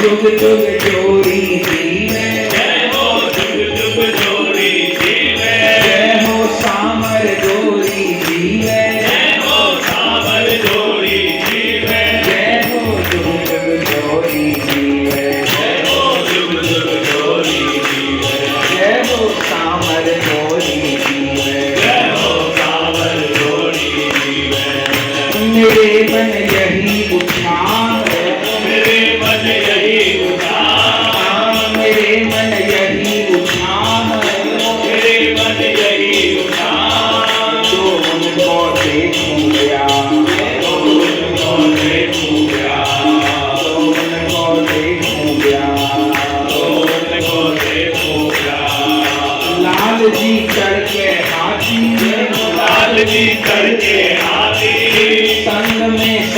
जुग जुग जोड़ी जीवे, जय हो जुग जुग जोड़ी जीवे, जय हो सामर जोड़ी जीवे, जय हो सावर जोड़ी जीवे, जय हो जुग जुग जोड़ी जीवे, जय हो जुग जुग जोड़ी जीवे, जय हो सामर जोड़ी जीवे, जय हो सावर जोड़ी जीवे। मेरे मन यही उठान, मेरे मन यही उठान, मेरे मन यही उठान, मेरे मन यही उठान, जो उनको देखूंगा, तो उनको देखूंगा, जो उनको देखूंगा, तो उनको देखूंगा। लाल जी करके हाथी, लाल जी करके हाथी, संग में